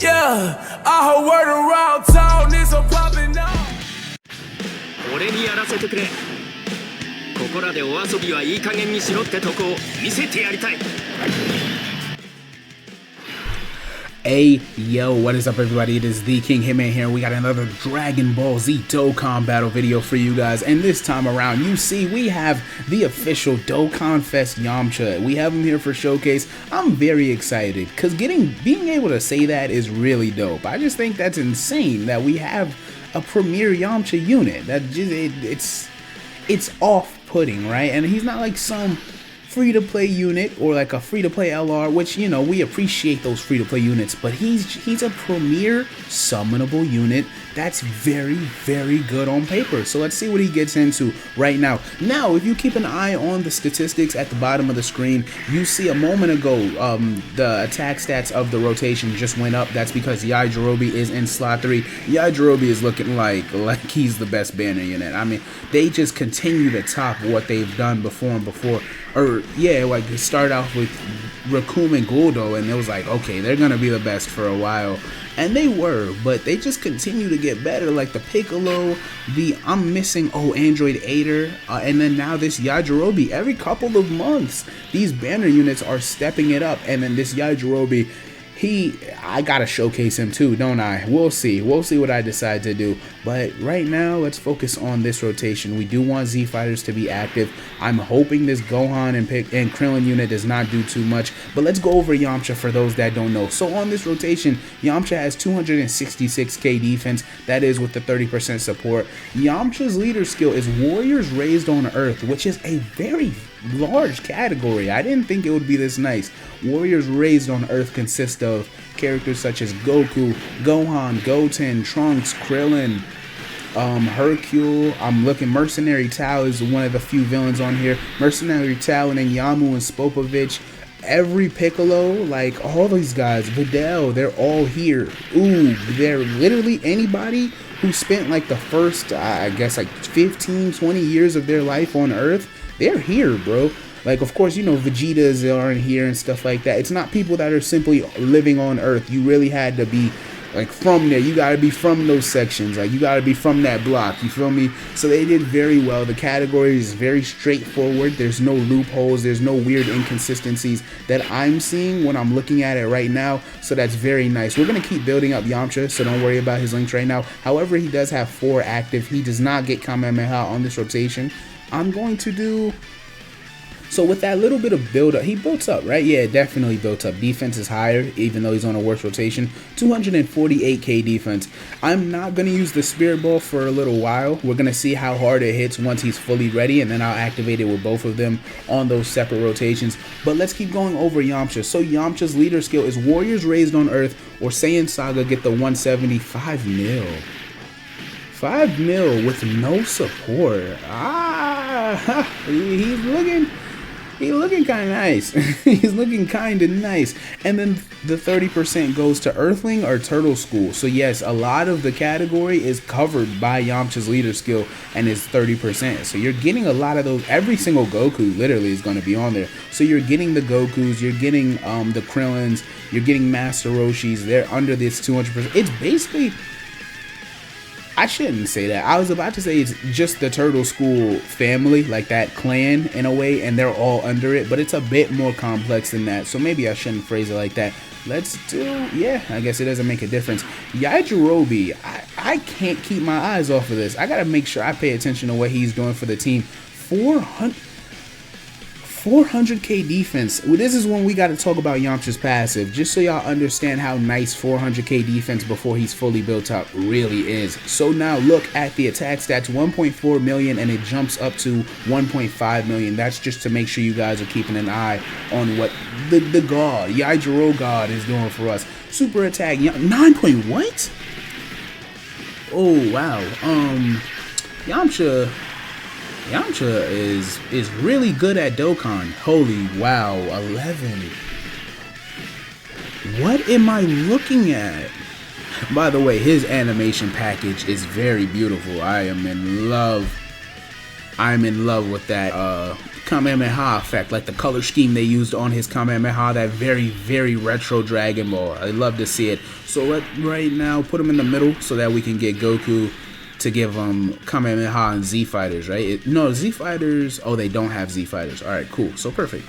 Yeah, I heard word around town, it's a poppin' up. 俺にやらせてくれ。ここらでお遊びはいい加減にしろってとこを見せてやりたい。 Hey, yo, what is up, everybody? It is the King Hitman here. We got another Dragon Ball Z Dokkan Battle video for you guys. And this time around, you see, we have the official Dokkanfest Yamcha. We have him here for showcase. I'm very excited because being able to say that is really dope. I just think that's insane that we have a premier Yamcha unit. That just it's off-putting, right? And he's not like some free-to-play unit or like a free-to-play LR, which, you know, we appreciate those free-to-play units, but he's a premier summonable unit that's very, very good on paper. So let's see what he gets into right now. Now, if you keep an eye on the statistics at the bottom of the screen, you see a moment ago the attack stats of the rotation just went up. That's because Yajirobe is in slot 3. Yajirobe is looking like he's the best banner unit. I mean, they just continue to top what they've done before. Or yeah, like they start off with Rakum and Guldo, and it was like, okay, they're gonna be the best for a while, and they were, but they just continue to get better. Like the Piccolo, I'm missing Android 8er, and then now this Yajirobe. Every couple of months, these banner units are stepping it up, and then this Yajirobe, I gotta showcase him too, don't I? We'll see what I decide to do. But right now, let's focus on this rotation. We do want Z fighters to be active. I'm hoping this Gohan and Krillin unit does not do too much. But let's go over Yamcha for those that don't know. So on this rotation, Yamcha has 266k defense. That is with the 30% support. Yamcha's leader skill is Warriors Raised on Earth, which is a very large category. I didn't think it would be this nice. Warriors Raised on Earth consist of characters such as Goku, Gohan, Goten, Trunks, Krillin, Hercule. I'm looking. Mercenary Tao is one of the few villains on here. Mercenary Tao, and then Yamu and Spopovich. Every Piccolo, like all these guys, Videl, they're all here. Ooh, they're literally anybody who spent like the first, I guess like 15, 20 years of their life on Earth. They're here, bro. Like, of course, you know, Vegetas aren't here and stuff like that. It's not people that are simply living on Earth. You really had to be, like, from there. You gotta be from those sections. Like, you gotta be from that block. You feel me? So they did very well. The category is very straightforward. There's no loopholes. There's no weird inconsistencies that I'm seeing when I'm looking at it right now. So that's very nice. We're gonna keep building up Yamcha, so don't worry about his links right now. However, he does have 4 active. He does not get Kamehameha on this rotation. I'm going to do... So with that little bit of build up, he built up, right? Yeah, definitely built up. Defense is higher, even though he's on a worse rotation. 248k defense. I'm not going to use the Spirit Ball for a little while. We're going to see how hard it hits once he's fully ready, and then I'll activate it with both of them on those separate rotations. But let's keep going over Yamcha. So Yamcha's leader skill is Warriors Raised on Earth, or Saiyan Saga get the 175 mil. 5 mil with no support. He's looking kind of nice. He's looking kind of nice. And then the 30% goes to Earthling or Turtle School. So yes, a lot of the category is covered by Yamcha's leader skill and is 30%. So you're getting a lot of those. Every single Goku literally is going to be on there. So you're getting the Gokus, you're getting the Krillins, you're getting Master Roshis. They're under this 200%. It's basically... I shouldn't say that. I was about to say it's just the Turtle School family, like that clan in a way, and they're all under it, but it's a bit more complex than that, so maybe I shouldn't phrase it like that. Let's do, yeah, I guess it doesn't make a difference. Yajirobe, I can't keep my eyes off of this. I gotta make sure I pay attention to what he's doing for the team. 400k defense. Well, this is when we got to talk about Yamcha's passive, just so y'all understand how nice 400k defense before he's fully built up really is. So now look at the attack stats, 1.4 million, and it jumps up to 1.5 million. That's just to make sure you guys are keeping an eye on what the god, Yajirobe god, is doing for us. Super attack, 9 point what? Oh wow. Yamcha is really good at Dokkan. Holy wow, 11. What am I looking at? By the way, his animation package is very beautiful. I am in love I'm in love with that Kamehameha effect, like the color scheme they used on his Kamehameha, that very, very retro Dragon Ball. I love to see it. So right now, put him in the middle so that we can get Goku to give Kamehameha and Z Fighters, right? No, Z Fighters, oh, they don't have Z Fighters. All right, cool. So perfect.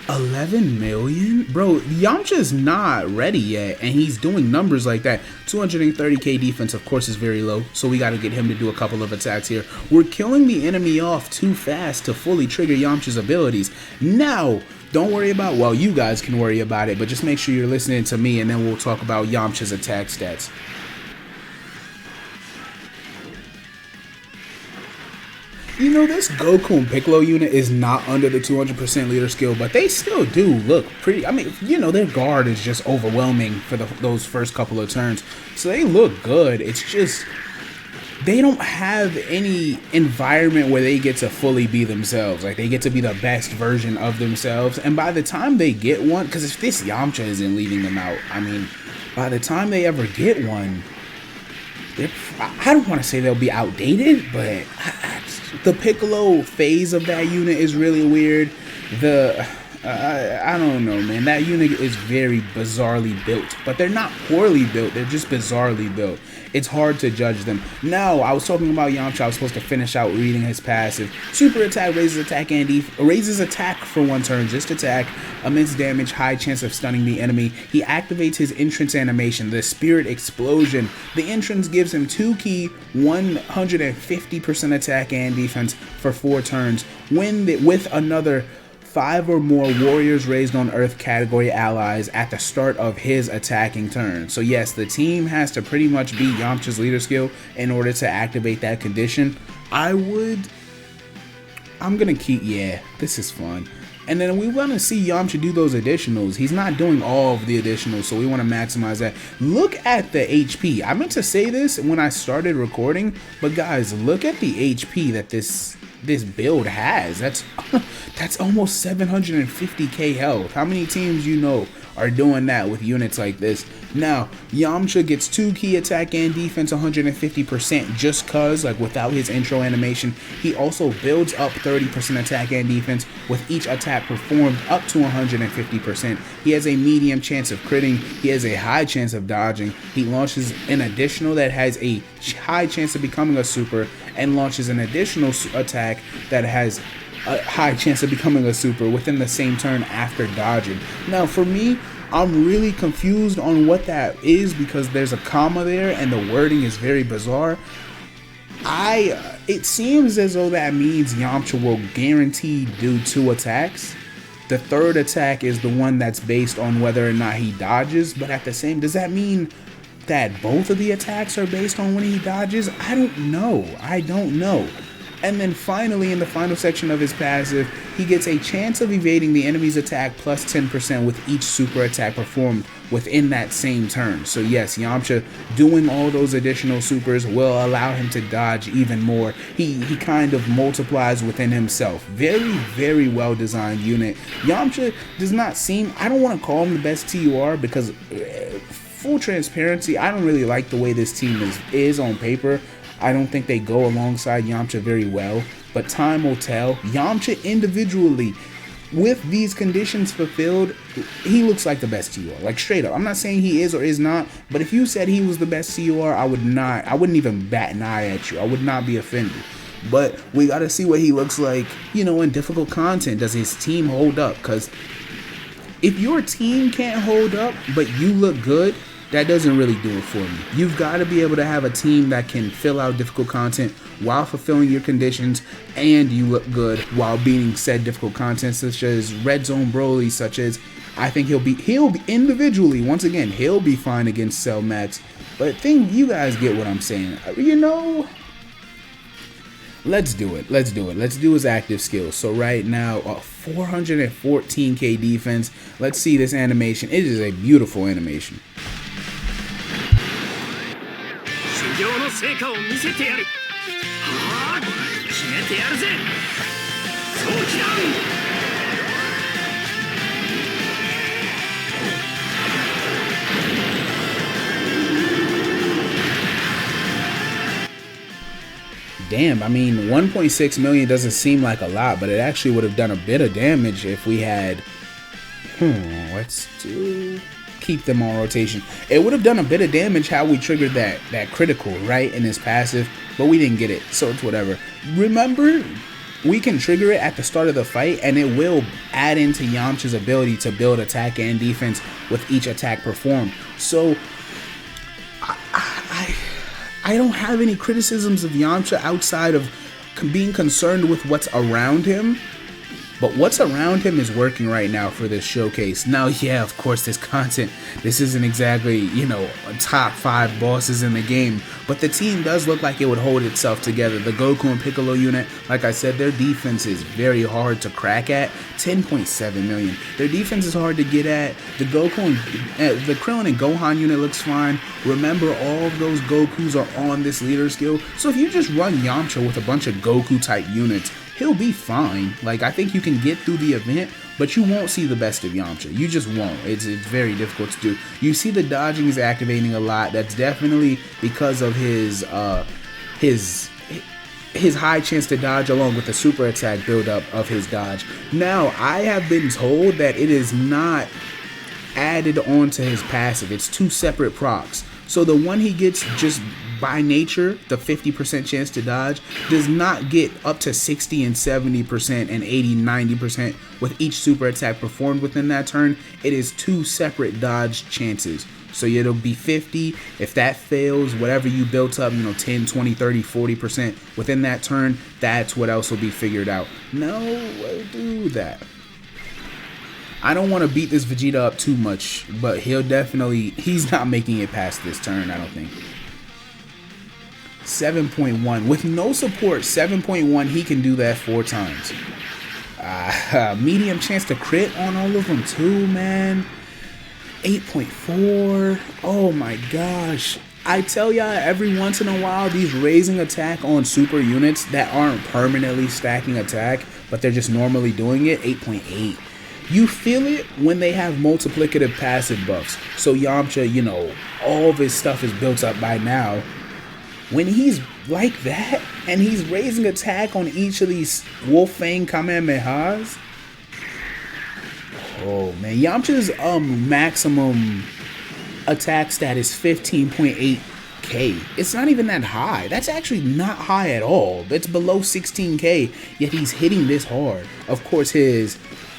11 million? Bro, Yamcha's not ready yet, and he's doing numbers like that. 230k defense, of course, is very low, so we got to get him to do a couple of attacks here. We're killing the enemy off too fast to fully trigger Yamcha's abilities. Now, don't worry about, well, you guys can worry about it, but just make sure you're listening to me, and then we'll talk about Yamcha's attack stats. You know, this Goku and Piccolo unit is not under the 200% leader skill, but they still do look pretty. I mean, you know, their guard is just overwhelming for those first couple of turns. So they look good. It's just, they don't have any environment where they get to fully be themselves. Like, they get to be the best version of themselves. And by the time they get one, because if this Yamcha isn't leaving them out, I mean, by the time they ever get one, I don't want to say they'll be outdated, but the Piccolo phase of that unit is really weird. I don't know, man. That unit is very bizarrely built, but they're not poorly built. They're just bizarrely built. It's hard to judge them. Now, I was talking about Yamcha. I was supposed to finish out reading his passive. Super attack raises attack and raises attack for 1 turn. Just attack. Immense damage. High chance of stunning the enemy. He activates his entrance animation, the Spirit Explosion. The entrance gives him 2 key, 150% attack and defense for 4 turns. With another 5 or more Warriors Raised on Earth category allies at the start of his attacking turn. So yes, the team has to pretty much beat Yamcha's leader skill in order to activate that condition. I'm gonna keep, yeah, this is fun. And then we want to see Yamcha do those additionals. He's not doing all of the additionals, so we want to maximize that. Look at the HP. I meant to say this when I started recording, but guys, look at the HP that this build has. That's almost 750k health. How many teams you know are doing that with units like this? Now, Yamcha gets 2 key attack and defense 150% just cause, like, without his intro animation. He also builds up 30% attack and defense with each attack performed up to 150%. He has a medium chance of critting. He has a high chance of dodging. He launches an additional that has a high chance of becoming a super, and launches an additional attack that has a high chance of becoming a super within the same turn after dodging. Now, for me, I'm really confused on what that is because there's a comma there and the wording is very bizarre. It seems as though that means Yamcha will guaranteed do 2 attacks. The 3rd attack is the one that's based on whether or not he dodges, but at the same, does that mean that both of the attacks are based on when he dodges? I don't know. And then finally, in the final section of his passive, he gets a chance of evading the enemy's attack plus 10% with each super attack performed within that same turn. So yes, Yamcha doing all those additional supers will allow him to dodge even more. He kind of multiplies within himself. Very, very well designed unit. Yamcha does not seem, I don't want to call him the best TUR because full transparency, I don't really like the way this team is on paper. I don't think they go alongside Yamcha very well, but time will tell. Yamcha individually, with these conditions fulfilled, he looks like the best TUR, like straight up. I'm not saying he is or is not, but if you said he was the best TUR, I wouldn't even bat an eye at you. I would not be offended. But we got to see what he looks like, you know, in difficult content. Does his team hold up? Because if your team can't hold up, but you look good, that doesn't really do it for me. You've got to be able to have a team that can fill out difficult content while fulfilling your conditions, and you look good while beating said difficult content, such as Red Zone Broly, such as, I think he'll be individually, once again, he'll be fine against Cell Max. But I think you guys get what I'm saying. You know, let's do it. Let's do his active skills. So right now, 414k defense. Let's see this animation. It is a beautiful animation. 修行の成果を見せてやる。はあ、決めてやるぜ。そうきらん。 Damn. damn, I mean, 1.6 million doesn't seem like a lot, but it actually would have done a bit of damage if we had, let's keep them on rotation. It would have done a bit of damage how we triggered that critical, right, in his passive, but we didn't get it, so it's whatever. Remember, we can trigger it at the start of the fight, and it will add into Yamcha's ability to build attack and defense with each attack performed. So, I don't have any criticisms of Yamcha outside of being concerned with what's around him. But what's around him is working right now for this showcase. Now, yeah, of course, this content, this isn't exactly, you know, top 5 bosses in the game. But the team does look like it would hold itself together. The Goku and Piccolo unit, like I said, their defense is very hard to crack at. 10.7 million. Their defense is hard to get at. The Goku and the Krillin and Gohan unit looks fine. Remember, all of those Gokus are on this leader skill. So if you just run Yamcha with a bunch of Goku type units, he'll be fine. Like, I think you can get through the event, but you won't see the best of Yamcha. You just won't. It's very difficult to do. You see the dodging is activating a lot. That's definitely because of his high chance to dodge along with the super attack buildup of his dodge. Now, I have been told that it is not added onto his passive. It's 2 separate procs. So the one he gets just by nature, the 50% chance to dodge, does not get up to 60 and 70% and 80, 90% with each super attack performed within that turn. It is 2 separate dodge chances. So it'll be 50. If that fails, whatever you built up, you know, 10, 20, 30, 40% within that turn, that's what else will be figured out. No, we'll do that. I don't want to beat this Vegeta up too much, but he's not making it past this turn, I don't think. 7.1. With no support, 7.1, he can do that 4 times. Medium chance to crit on all of them too, man. 8.4. Oh my gosh. I tell y'all, every once in a while, these raising attack on super units that aren't permanently stacking attack, but they're just normally doing it, 8.8. You feel it when they have multiplicative passive buffs. So Yamcha, you know, all of his stuff is built up by now. When he's like that, and he's raising attack on each of these Wolf Fang Kamehamehas, oh man, Yamcha's maximum attack stat is 15.8k. It's not even that high. That's actually not high at all. It's below 16k, yet he's hitting this hard. Of course, his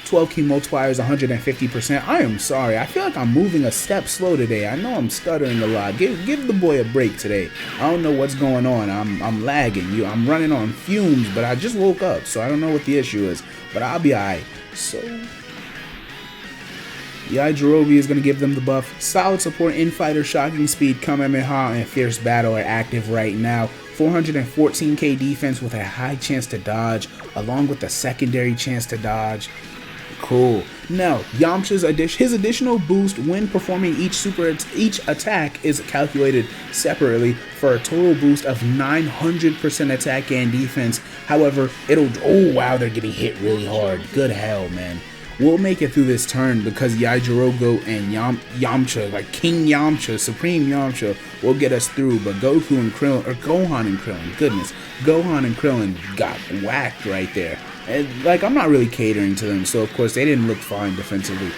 12 key multiplier is 150%. I am sorry. I feel like I'm moving a step slow today. I know I'm stuttering a lot. Give the boy a break today. I don't know what's going on. I'm lagging. I'm running on fumes, but I just woke up, so I don't know what the issue is. But I'll be alright. So, Yajirobe is going to give them the buff. Solid support, Infighter, Shocking Speed, Kamehameha, and Fierce Battle are active right now. 414k defense with a high chance to dodge, along with a secondary chance to dodge. Cool. Now, Yamcha's additional boost when performing each attack is calculated separately for a total boost of 900% attack and defense. However, oh wow, they're getting hit really hard. Good hell, man. We'll make it through this turn because Yajirobe and Yamcha, like King Yamcha, Supreme Yamcha, will get us through. But Goku and Krillin, or Gohan and Krillin, goodness, Gohan and Krillin got whacked right there. And, like, I'm not really catering to them, so of course they didn't look fine defensively.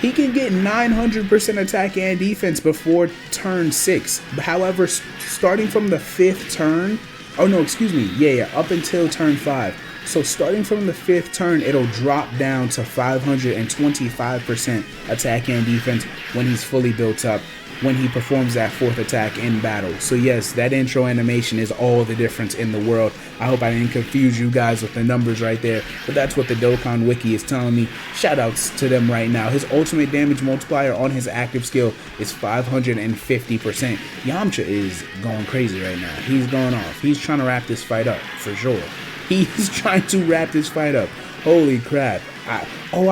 He can get 900% attack and defense before turn 6. However, starting from the 5th turn, oh no, excuse me, yeah, up until turn 5. So starting from the 5th turn, it'll drop down to 525% attack and defense when he's fully built up, when he performs that 4th attack in battle. So yes, that intro animation is all the difference in the world. I hope I didn't confuse you guys with the numbers right there, but that's what the Dokkan Wiki is telling me. Shoutouts to them right now. His ultimate damage multiplier on his active skill is 550%. Yamcha is going crazy right now. He's going off. He's trying to wrap this fight up, for sure. He's trying to wrap this fight up. Holy crap. I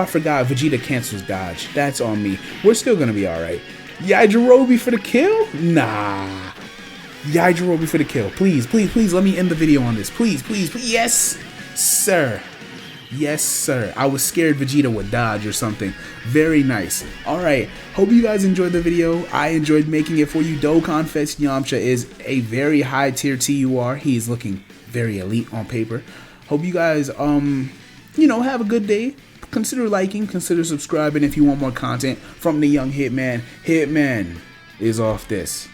forgot Vegeta cancels dodge. That's on me. We're still going to be alright. Yajirobe for the kill? Nah. Yajirobe for the kill. Please, please, please let me end the video on this. Please, please, please. Yes, sir. Yes, sir. I was scared Vegeta would dodge or something. Very nice. Alright, hope you guys enjoyed the video. I enjoyed making it for you. Dokkanfest Yamcha is a very high tier TUR. He is looking very elite on paper. Hope you guys, you know, have a good day. Consider liking, consider subscribing if you want more content from the young Hitman. Hitman is off this.